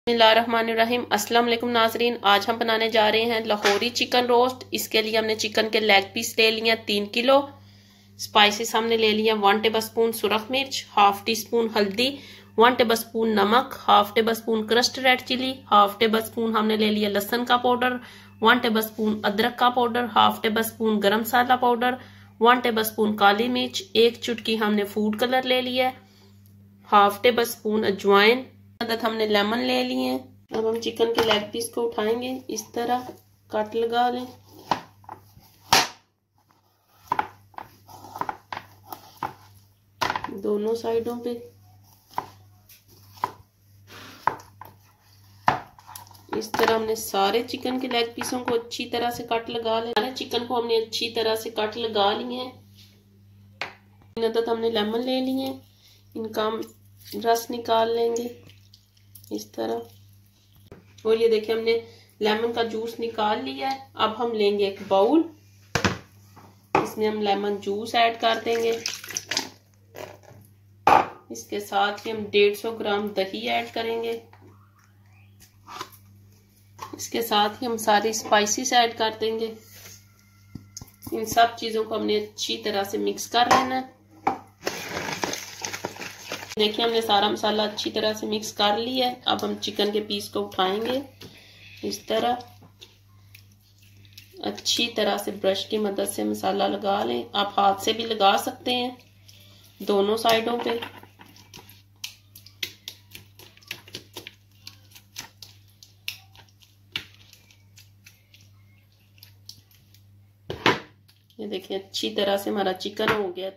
बिस्मिल्लाहिर्रहमानिर्रहीम। अस्सलाम वालेकुम नाजरीन, आज हम बनाने जा रहे हैं लाहौरी चिकन रोस्ट। इसके लिए हमने चिकन के लेग पीस ले लिए 3 किलो। स्पाइसेस हमने ले लिया 1 टेबल स्पून सुरख मिर्च, हाफ टी स्पून हल्दी, 1 टेबल स्पून नमक, half tablespoon crushed red chilli, half tablespoon हमने ले लिया लहसुन का पाउडर, 1 टेबल स्पून अदरक का पाउडर, हाफ टेबल स्पून गरम मसाला पाउडर, 1 टेबल स्पून काली मिर्च, 1 चुटकी हमने फूड कलर ले लिया, हाफ टेबल स्पून अजवाइन, मदद हमने लेमन ले लिए। अब हम चिकन के लेग पीस को उठाएंगे, इस तरह कट लगा लें। दोनों साइडों पे इस तरह हमने सारे चिकन के लेग पीसों को अच्छी तरह से कट लगा लें। सारे चिकन को हमने अच्छी तरह से कट लगा लिए हैं। मदद हमने लेमन ले लिए, इनका हम रस निकाल लेंगे इस तरह। और ये देखिए हमने लेमन का जूस निकाल लिया है। अब हम लेंगे एक बाउल, इसमें हम लेमन जूस ऐड कर देंगे। इसके साथ ही हम 150 ग्राम दही ऐड करेंगे। इसके साथ ही हम सारी स्पाइसेस ऐड कर देंगे। इन सब चीजों को हमने अच्छी तरह से मिक्स कर लेना है। देखिए हमने सारा मसाला अच्छी तरह से मिक्स कर लिया है। अब हम चिकन के पीस को उठाएंगे, इस तरह अच्छी तरह से ब्रश की मदद से मसाला लगा लें। आप हाथ से भी लगा सकते हैं दोनों साइडों पे। ये देखिए अच्छी तरह से हमारा चिकन हो गया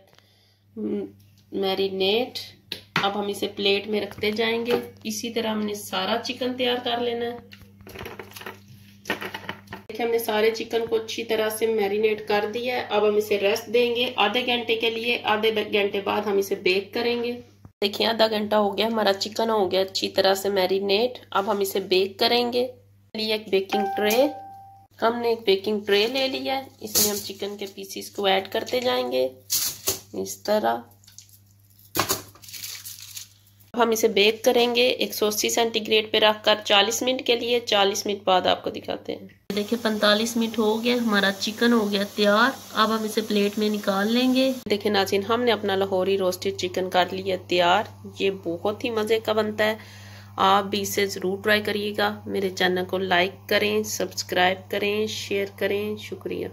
मैरिनेट। अब हम इसे प्लेट में रखते जाएंगे। इसी तरह हमने सारा चिकन तैयार कर लेना है। देखिए हमने सारे चिकन को अच्छी तरह से मैरिनेट कर दिया है। अब हम इसे रेस्ट देंगे आधे घंटे के लिए। आधे घंटे बाद हम इसे बेक करेंगे। देखिए आधा घंटा हो गया, हमारा चिकन हो गया अच्छी तरह से मैरिनेट। अब हम इसे बेक करेंगे। लिए एक बेकिंग ट्रे, हमने एक बेकिंग ट्रे ले लिया है। इसमें हम चिकन के पीसीस को ऐड करते जाएंगे इस तरह। हम इसे बेक करेंगे 180 सेंटीग्रेड पे रखकर 40 मिनट के लिए। 40 मिनट बाद आपको दिखाते हैं। देखिए 45 मिनट हो गए, हमारा चिकन हो गया तैयार। अब हम इसे प्लेट में निकाल लेंगे। देखिए नाज़रीन, हमने अपना लाहौरी रोस्टेड चिकन कर लिया तैयार। ये बहुत ही मज़े का बनता है। आप भी इसे ज़रूर ट्राई करिएगा। मेरे चैनल को लाइक करें, सब्सक्राइब करें, शेयर करें। शुक्रिया।